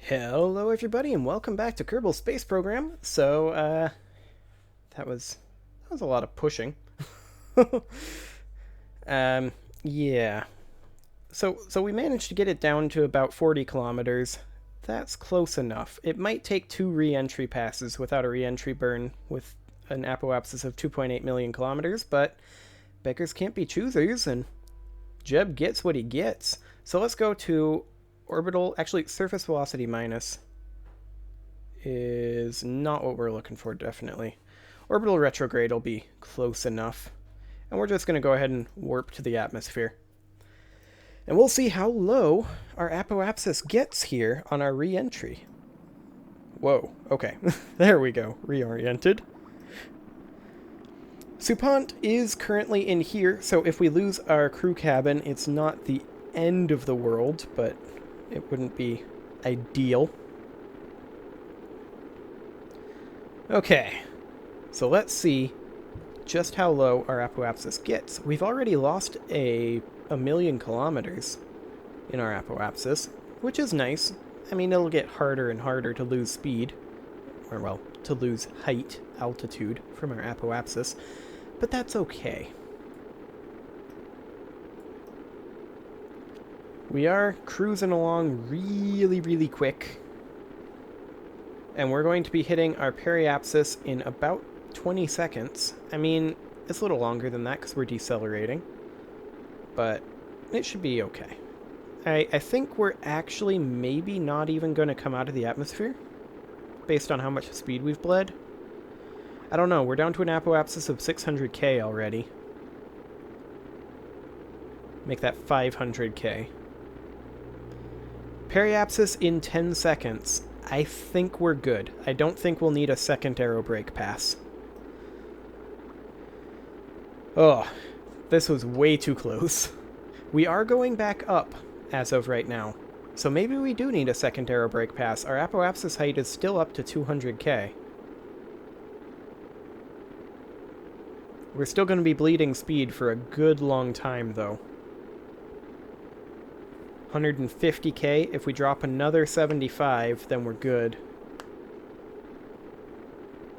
Hello everybody and welcome back to Kerbal Space Program. That was a lot of pushing. Yeah. So we managed to get it down to about 40 kilometers. That's close enough. It might take 2 re-entry passes without a re-entry burn with an apoapsis of 2.8 million kilometers, but beggars can't be choosers, and Jeb gets what he gets. So let's go to surface velocity minus is not what we're looking for, definitely. Orbital retrograde will be close enough. And we're just going to go ahead and warp to the atmosphere. And we'll see how low our apoapsis gets here on our re-entry. Whoa, okay. There we go, reoriented. Supant is currently in here, so if we lose our crew cabin, it's not the end of the world, but it wouldn't be ideal. Okay, so let's see just how low our apoapsis gets. We've already lost a million kilometers in our apoapsis, which is nice. I mean, it'll get harder and harder to lose speed, or well, to lose height, altitude from our apoapsis, but that's okay. We are cruising along really, really quick. And we're going to be hitting our periapsis in about 20 seconds. I mean, it's a little longer than that because we're decelerating. But it should be okay. I think we're actually maybe not even going to come out of the atmosphere, based on how much speed we've bled. I don't know, we're down to an apoapsis of 600k already. Make that 500k. Periapsis in 10 seconds. I think we're good. I don't think we'll need a second aerobrake pass. Oh, this was way too close. We are going back up as of right now, so maybe we do need a second aerobrake pass. Our apoapsis height is still up to 200k. We're still going to be bleeding speed for a good long time, though. 150k. If we drop another 75, then we're good.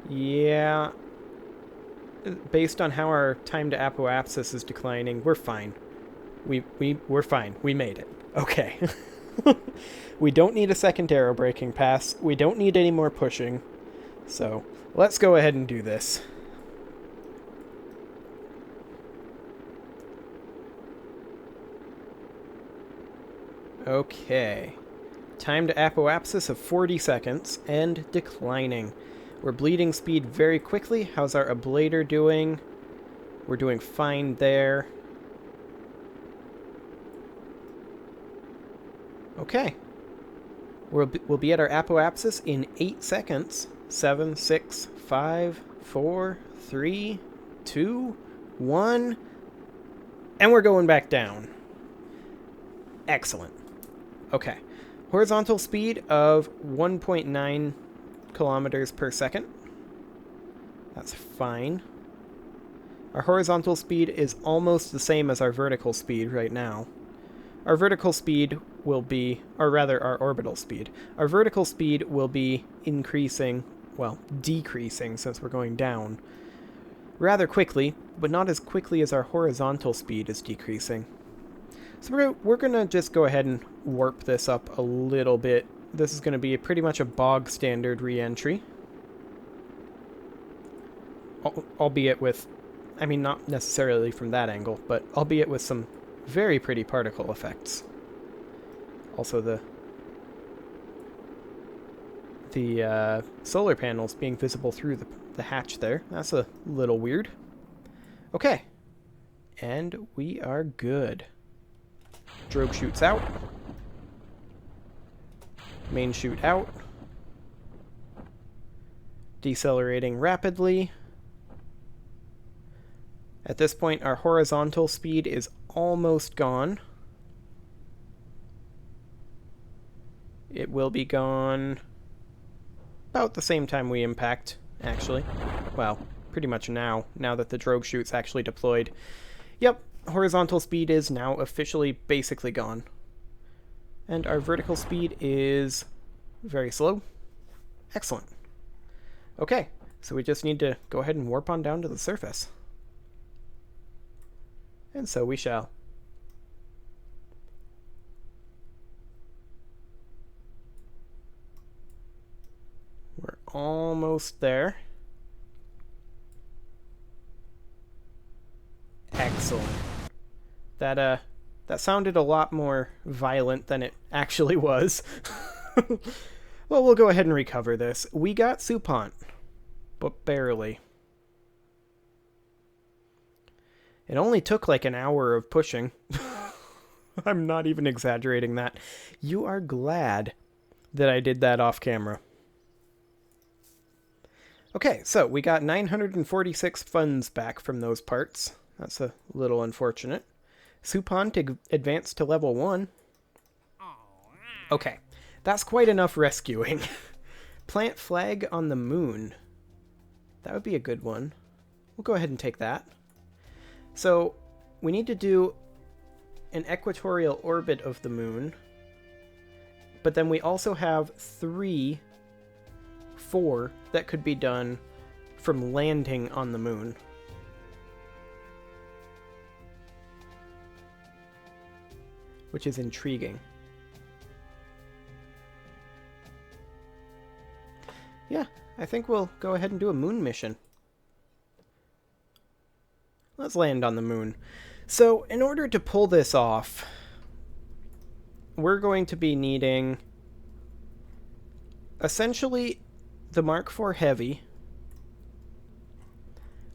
Yeah. Based on how our time to apoapsis is declining, we're fine. We're fine. We made it. Okay. We don't need a second aerobraking pass. We don't need any more pushing. So, let's go ahead and do this. Okay. Time to apoapsis of 40 seconds, and declining. We're bleeding speed very quickly. How's our ablator doing? We're doing fine there. Okay. We'll be at our apoapsis in 8 seconds. 7, 6, 5, 4, 3, 2, 1. And we're going back down. Excellent. Okay. Horizontal speed of 1.9 kilometers per second. That's fine. Our horizontal speed is almost the same as our vertical speed right now. Our vertical speed will be, or rather our orbital speed. Our vertical speed will be increasing, well, decreasing since we're going down rather quickly, but not as quickly as our horizontal speed is decreasing. So we're going to just go ahead and warp this up a little bit. This is going to be pretty much a bog standard re-entry. Albeit with, I mean, not necessarily from that angle, but albeit with some very pretty particle effects. Also the solar panels being visible through the hatch there. That's a little weird. Okay. And we are good. Drogue shoots out. Main chute out. Decelerating rapidly. At this point, our horizontal speed is almost gone. It will be gone about the same time we impact, actually. Well, pretty much now that the drogue chute's actually deployed. Yep. Horizontal speed is now officially basically gone. And our vertical speed is Very slow. Excellent. Okay, so we just need to go ahead and warp on down to the surface. And so we shall. We're almost there. Excellent. That sounded a lot more violent than it actually was. Well, we'll go ahead and recover this. We got Supont, but barely. It only took like an hour of pushing. I'm not even exaggerating that. You are glad that I did that off camera. Okay, so we got 946 funds back from those parts. That's a little unfortunate. Supont advanced to level 1. Okay, that's quite enough rescuing. Plant flag on the moon. That would be a good one. We'll go ahead and take that. So, we need to do an equatorial orbit of the moon. But then we also have 4 that could be done from landing on the moon. Which is intriguing. Yeah, I think we'll go ahead and do a moon mission. Let's land on the moon. So, in order to pull this off, we're going to be needing essentially the Mark IV Heavy,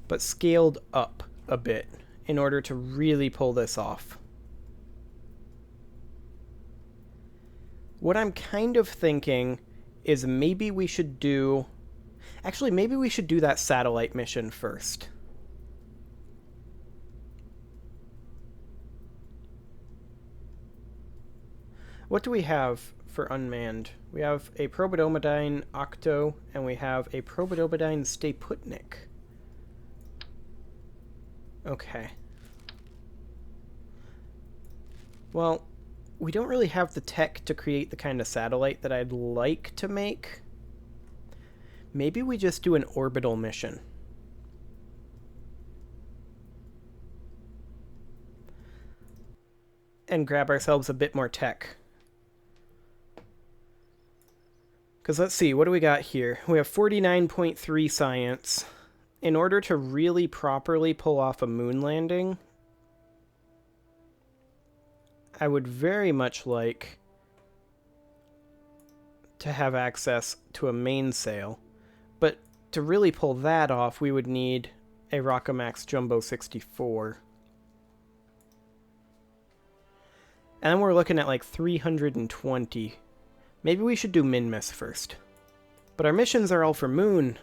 but scaled up a bit in order to really pull this off. What I'm kind of thinking is maybe we should do... Actually, maybe we should do that satellite mission first. What do we have for unmanned? We have a Probodomodyne Octo, and we have a Probodomodyne Staputnik. Okay. Well, we don't really have the tech to create the kind of satellite that I'd like to make. Maybe we just do an orbital mission. And grab ourselves a bit more tech. Because let's see, what do we got here? We have 49.3 science. In order to really properly pull off a moon landing, I would very much like to have access to a mainsail. But to really pull that off, we would need a Rockamax Jumbo 64. And then we're looking at like 320. Maybe we should do Minmus first. But our missions are all for moon.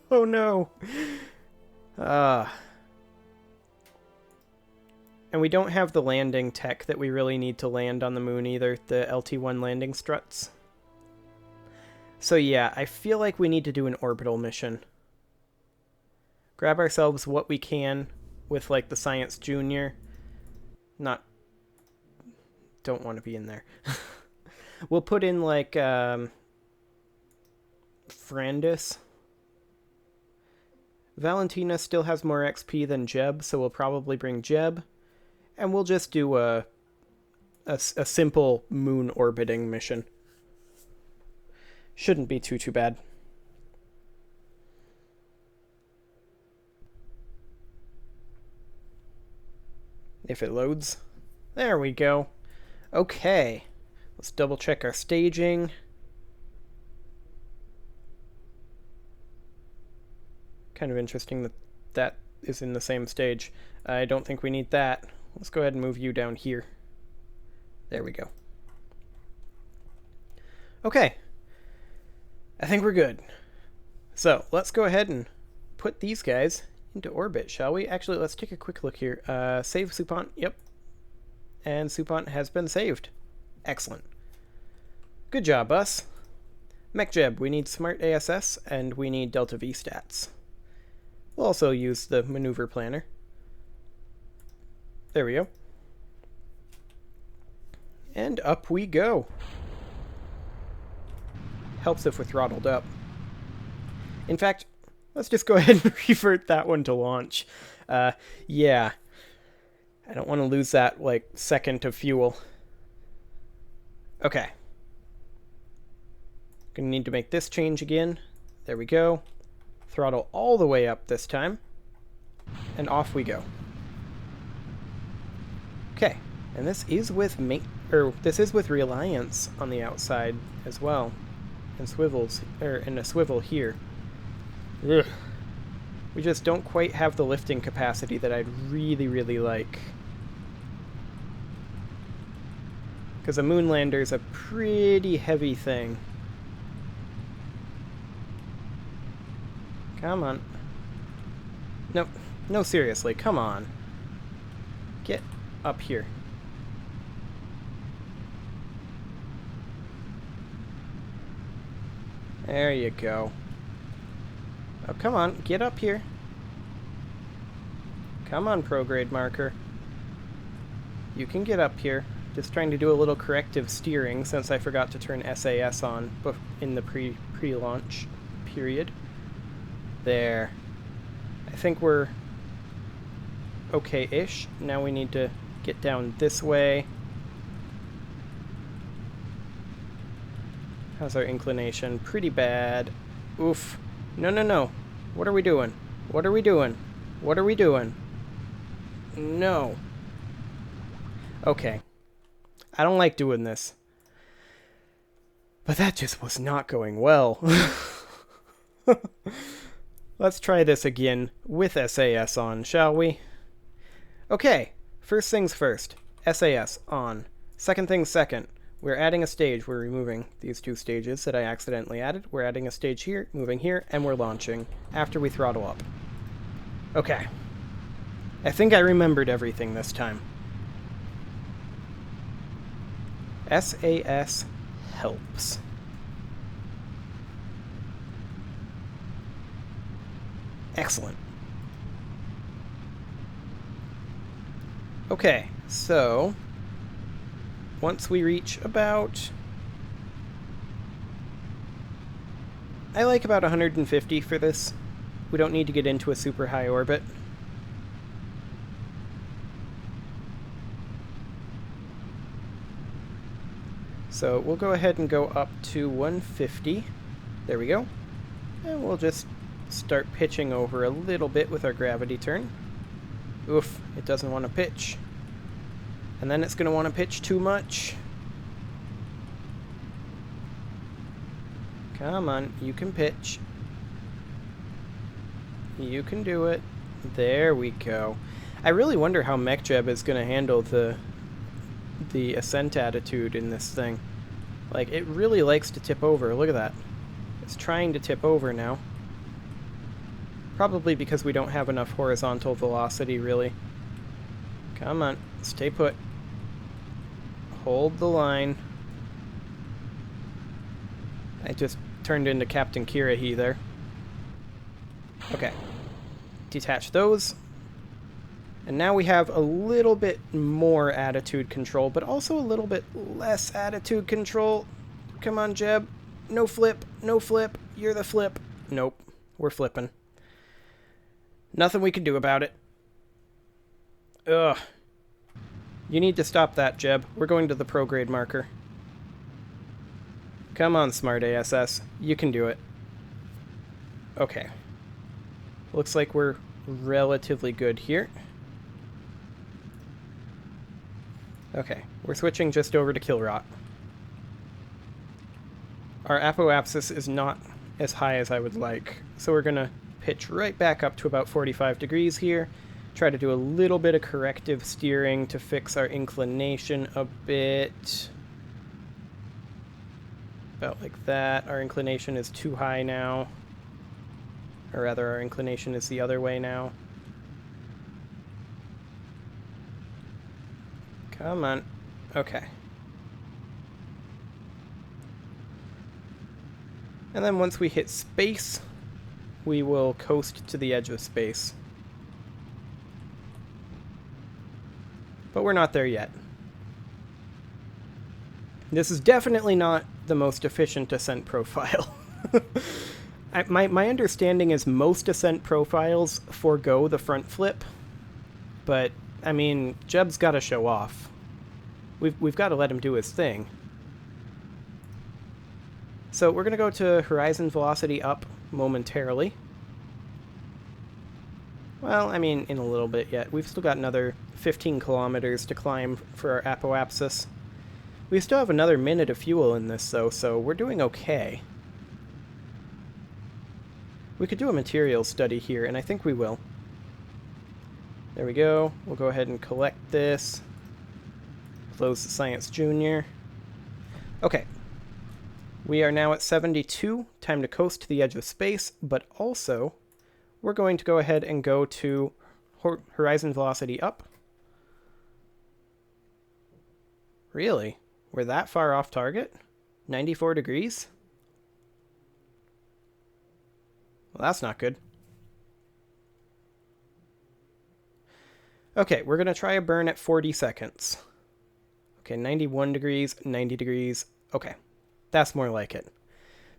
Oh no. And we don't have the landing tech that we really need to land on the moon either. The LT-1 landing struts. So yeah, I feel like we need to do an orbital mission. Grab ourselves what we can with like the Science Junior. Don't want to be in there. We'll put in like Frandis. Valentina still has more XP than Jeb, so we'll probably bring Jeb. And we'll just do a simple moon orbiting mission. Shouldn't be too bad. If it loads. There we go. Okay. Let's double check our staging. Kind of interesting that that is in the same stage. I don't think we need that. Let's go ahead and move you down here. There we go. Okay. I think we're good. So, let's go ahead and put these guys into orbit, shall we? Actually, let's take a quick look here. Save Supont. Yep. And Supont has been saved. Excellent. Good job, us. MechJeb, we need Smart ASS, and we need Delta V stats. We'll also use the maneuver planner. There we go. And up we go. helps if we're throttled up. In fact, let's just go ahead and revert that one to launch. Yeah. I don't want to lose that, like, second of fuel. Okay. Gonna need to make this change again. There we go. Throttle all the way up this time. And off we go. Okay. And this is with Reliance on the outside as well. And swivels, and a swivel here. Ugh. We just don't quite have the lifting capacity that I'd really, really like. Because a moonlander is a pretty heavy thing. Come on. No, no, seriously, come on. Get up here. There you go. Oh, come on, get up here. Come on, prograde marker. You can get up here. Just trying to do a little corrective steering since I forgot to turn SAS on in the pre-launch period. There. I think we're okay-ish. Now we need to get down this way. How's our inclination? Pretty bad. Oof. No, no, no. What are we doing? What are we doing? What are we doing? No. Okay. I don't like doing this. But that just was not going well. Let's try this again with SAS on, shall we? Okay. First things first. SAS on. Second things second. We're adding a stage. We're removing these two stages that I accidentally added. We're adding a stage here, moving here, and we're launching after we throttle up. Okay. I think I remembered everything this time. SAS helps. Excellent. Okay, so once we reach about... I like about 150 for this. We don't need to get into a super high orbit. So we'll go ahead and go up to 150. There we go. And we'll just start pitching over a little bit with our gravity turn. Oof, it doesn't want to pitch. And then it's going to want to pitch too much. Come on, you can pitch. You can do it. There we go. I really wonder how MechJeb is going to handle the ascent attitude in this thing. Like, it really likes to tip over. Look at that. It's trying to tip over now. Probably because we don't have enough horizontal velocity, really. Come on, stay put. Hold the line. I just turned into Captain Kirahi there. Okay. Detach those. And now we have a little bit more attitude control, but also a little bit less attitude control. Come on, Jeb. No flip. No flip. You're the flip. Nope. We're flipping. Nothing we can do about it. Ugh. You need to stop that, Jeb. We're going to the prograde marker. Come on, smart ASS. You can do it. Okay. Looks like we're relatively good here. Okay, we're switching just over to Killrot. Our apoapsis is not as high as I would like, so we're going to pitch right back up to about 45 degrees here. Try to do a little bit of corrective steering to fix our inclination a bit. About like that. Our inclination is too high now. Or rather, our inclination is the other way now. Come on. Okay. And then once we hit space, we will coast to the edge of space. But we're not there yet. This is definitely not the most efficient ascent profile. My understanding is most ascent profiles forego the front flip, but, I mean, Jeb's got to show off. We've got to let him do his thing. So we're going to go to horizon velocity up momentarily. Well, I mean, in a little bit yet. We've still got another 15 kilometers to climb for our apoapsis. We still have another minute of fuel in this, though, so we're doing okay. We could do a materials study here, and I think we will. There we go. We'll go ahead and collect this. Close the Science Junior. Okay. We are now at 72. Time to coast to the edge of space, but also we're going to go ahead and go to horizon velocity up. Really? We're that far off target? 94 degrees? Well, that's not good. Okay, we're going to try a burn at 40 seconds. Okay, 91 degrees, 90 degrees. Okay, that's more like it.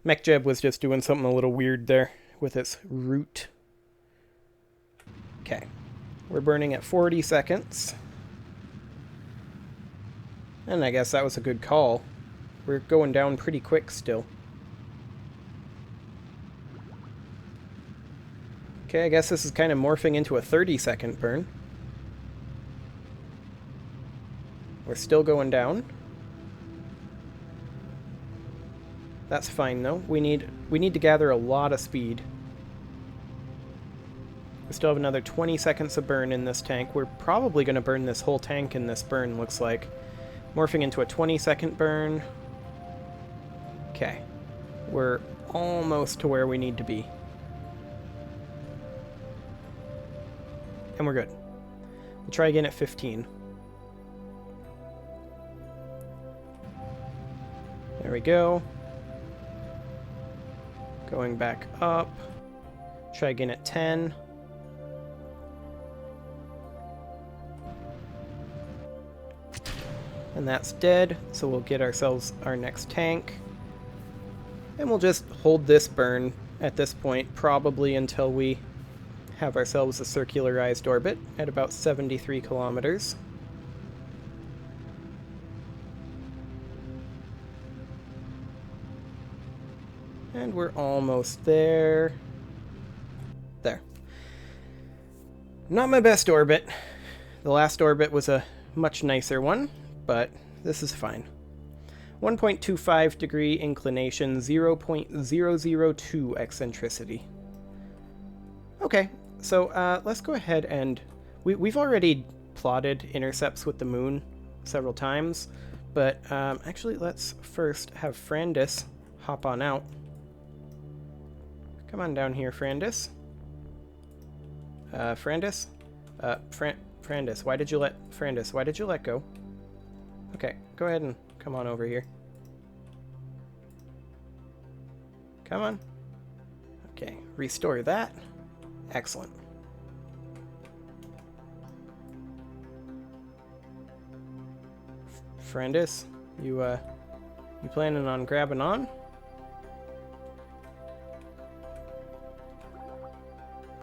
MechJeb was just doing something a little weird there with its route. Okay, we're burning at 40 seconds. And I guess that was a good call. We're going down pretty quick still. Okay, I guess this is kind of morphing into a 30-second burn. We're still going down. That's fine though. We need to gather a lot of speed. We still have another 20 seconds of burn in this tank. We're probably going to burn this whole tank in this burn, looks like. Morphing into a 20-second burn. Okay. We're almost to where we need to be. And we're good. We'll try again at 15. There we go. Going back up. Try again at 10. And that's dead, so we'll get ourselves our next tank. And we'll just hold this burn at this point, probably until we have ourselves a circularized orbit at about 73 kilometers. And we're almost there. There. Not my best orbit. The last orbit was a much nicer one, but this is fine. 1.25 degree inclination, 0.002 eccentricity. Okay, so let's go ahead and... We've already plotted intercepts with the moon several times, but actually let's first have Frandis hop on out. Come on down here, Frandis. Frandis? Frandis, why did you let go? Okay, go ahead and come on over here. Come on. Okay, restore that. Excellent. Frandis, you planning on grabbing on?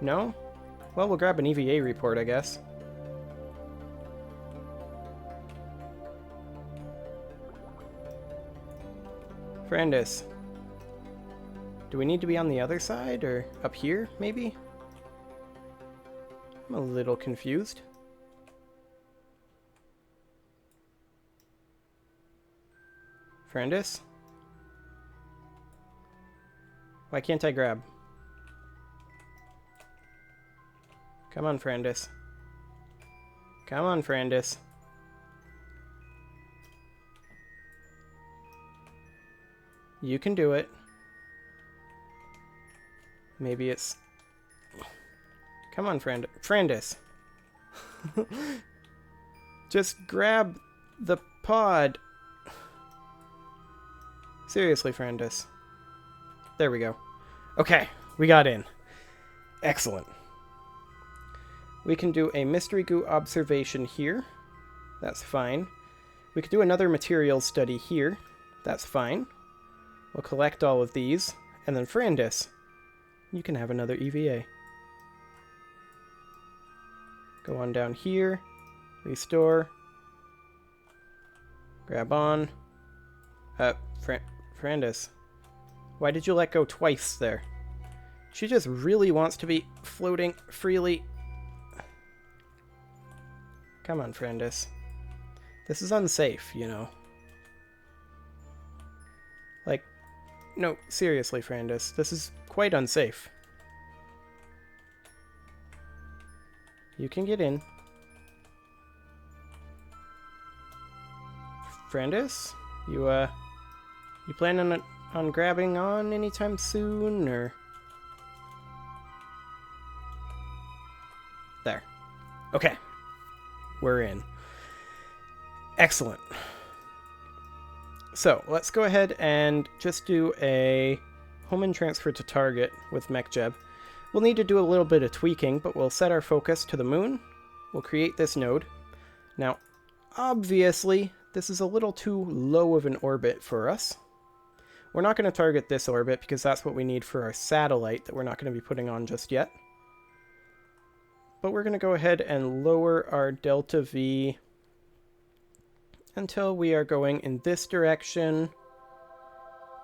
No? Well, we'll grab an EVA report, I guess. Frandis. Do we need to be on the other side, or up here, maybe? I'm a little confused. Frandis? Why can't I grab? Come on, Frandis. Come on, Frandis. You can do it. Maybe it's... Come on, Frandis. Just grab the pod. Seriously, Frandis. There we go. Okay, we got in. Excellent. We can do a mystery goo observation here. That's fine. We could do another materials study here. That's fine. We'll collect all of these, and then Frandis, you can have another EVA. Go on down here, restore, grab on. Frandis, why did you let go twice there? She just really wants to be floating freely. Come on, Frandis. This is unsafe, you know. Like, no, seriously, Frandis, this is quite unsafe. You can get in. Frandis, you planning on grabbing on anytime soon, or? There. Okay. We're in. Excellent. So, let's go ahead and just do a home and transfer to target with MechJeb. We'll need to do a little bit of tweaking, but we'll set our focus to the moon. We'll create this node. Now, obviously, this is a little too low of an orbit for us. We're not going to target this orbit because that's what we need for our satellite that we're not going to be putting on just yet. But we're going to go ahead and lower our delta V until we are going in this direction.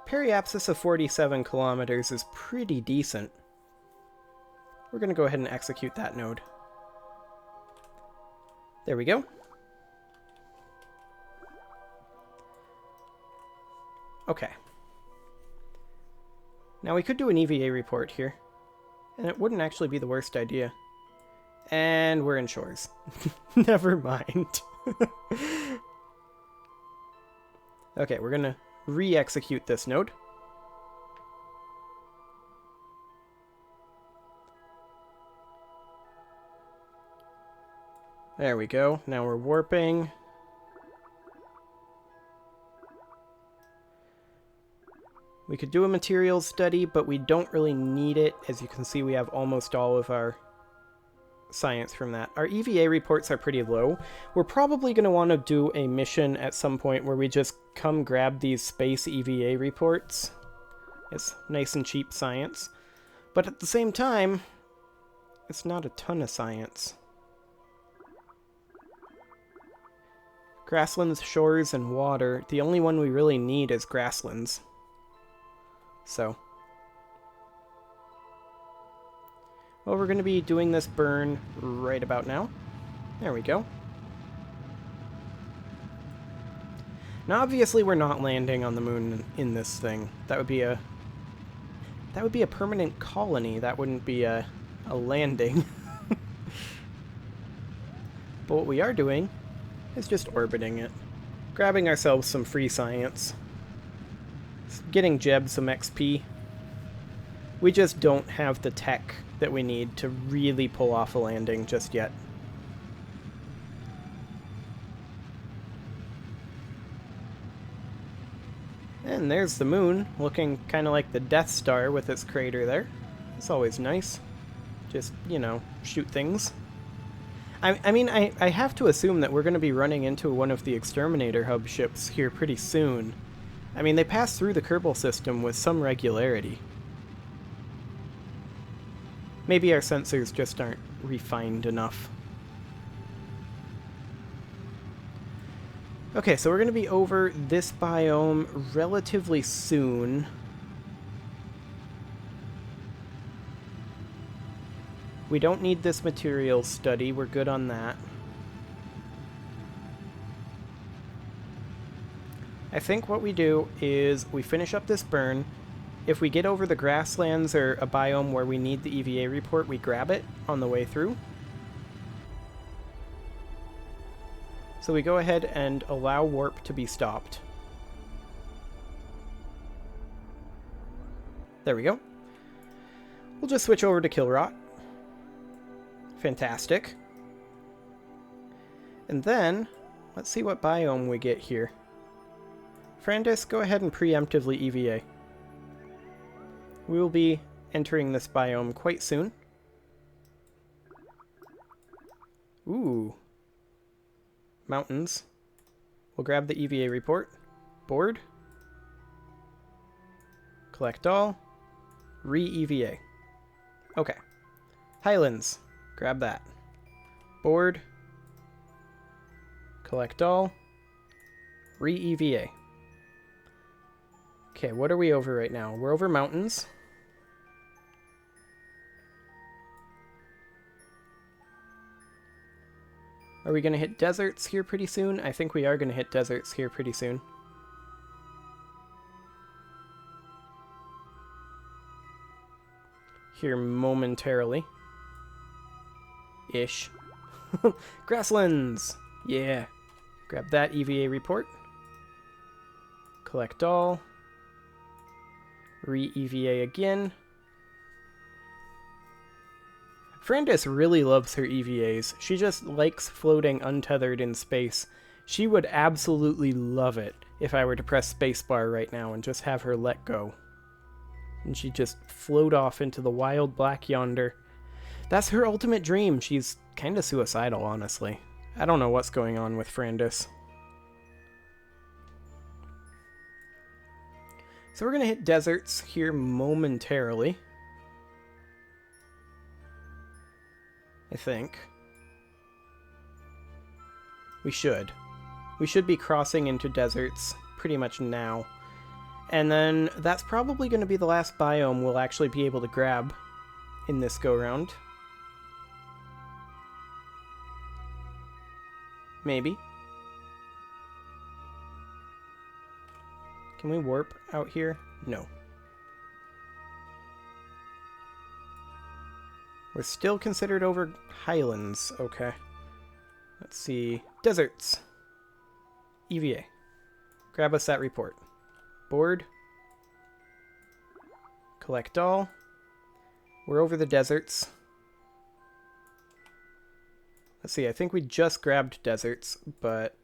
Periapsis of 47 kilometers is pretty decent. We're going to go ahead and execute that node. There we go. Okay. Now we could do an EVA report here, and it wouldn't actually be the worst idea. And we're in shores. Never mind. Okay, we're gonna re-execute this node. There we go. Now we're warping. We could do a materials study, but we don't really need it. As you can see, we have almost all of our science from that. Our EVA reports are pretty low. We're probably going to want to do a mission at some point where we just come grab these space EVA reports. It's nice and cheap science. But at the same time, it's not a ton of science. Grasslands, shores, and water. The only one we really need is grasslands. So, well, we're going to be doing this burn right about now. There we go. Now, obviously, we're not landing on the moon in this thing. That would be a permanent colony. That wouldn't be a landing. But what we are doing is just orbiting it, grabbing ourselves some free science. Getting Jeb some XP. We just don't have the tech that we need to really pull off a landing just yet. And there's the moon, looking kind of like the Death Star with its crater there. It's always nice. Just, you know, shoot things. I mean, I have to assume that we're going to be running into one of the Exterminator hub ships here pretty soon. I mean, they pass through the Kerbal system with some regularity. Maybe our sensors just aren't refined enough. Okay, so we're going to be over this biome relatively soon. We don't need this materials study. We're good on that. I think what we do is we finish up this burn. If we get over the grasslands or a biome where we need the EVA report, we grab it on the way through. So we go ahead and allow warp to be stopped. There we go. We'll just switch over to Killrot. Fantastic. And then, let's see what biome we get here. Frandis, go ahead and preemptively EVA. We will be entering this biome quite soon. Ooh. Mountains. We'll grab the EVA report. Board. Collect all. Re-EVA. Okay. Highlands. Grab that. Board. Collect all. Re-EVA. Okay, what are we over right now? We're over mountains. Are we going to hit deserts here pretty soon? I think we are going to hit deserts here pretty soon. Here momentarily. Ish. Grasslands! Yeah. Grab that EVA report. Collect all. Re-EVA again. Frandis really loves her EVAs. She just likes floating untethered in space. She would absolutely love it if I were to press spacebar right now and just have her let go. And she'd just float off into the wild black yonder. That's her ultimate dream. She's kind of suicidal, honestly. I don't know what's going on with Frandis. So we're going to hit deserts here momentarily. I think. We should. We should be crossing into deserts pretty much now. And then that's probably going to be the last biome we'll actually be able to grab in this go-round. Maybe. Can we warp out here? No. We're still considered over highlands. Okay. Let's see. Deserts. EVA. Grab us that report. Board. Collect all. We're over the deserts. Let's see. I think we just grabbed deserts, but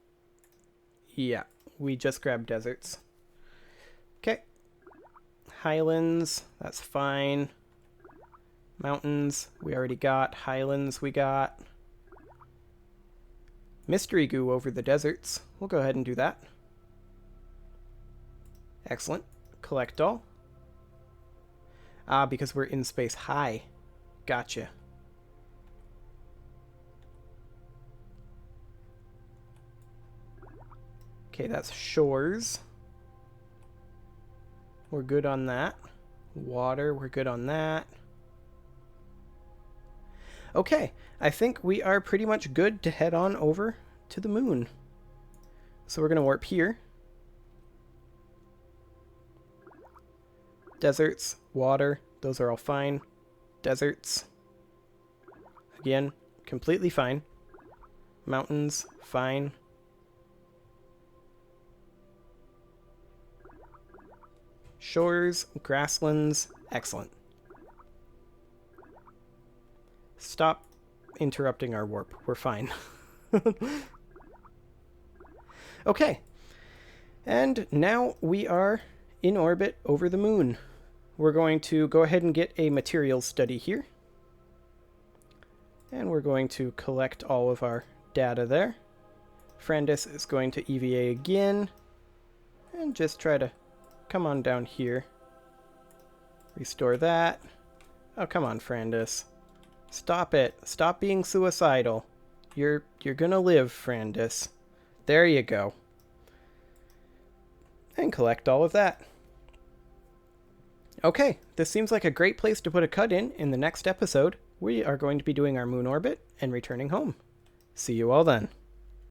yeah, we just grabbed deserts. Okay. Highlands. That's fine. Mountains, we already got. Highlands, we got. Mystery goo over the deserts. We'll go ahead and do that. Excellent. Collect all. Ah, because we're in space high. Gotcha. Okay, that's shores. We're good on that. Water, we're good on that. Okay, I think we are pretty much good to head on over to the moon. So we're going to warp here. Deserts, water, those are all fine. Deserts. Again, completely fine. Mountains, fine. Shores, grasslands, excellent. Stop interrupting our warp. We're fine. Okay. And now we are in orbit over the moon. We're going to go ahead and get a materials study here. And we're going to collect all of our data there. Frandis is going to EVA again. And just try to come on down here. Restore that. Oh, come on, Frandis. Stop it. Stop being suicidal. You're gonna live, Frandis. There you go. And collect all of that. Okay, this seems like a great place to put a cut in the next episode. We are going to be doing our moon orbit and returning home. See you all then.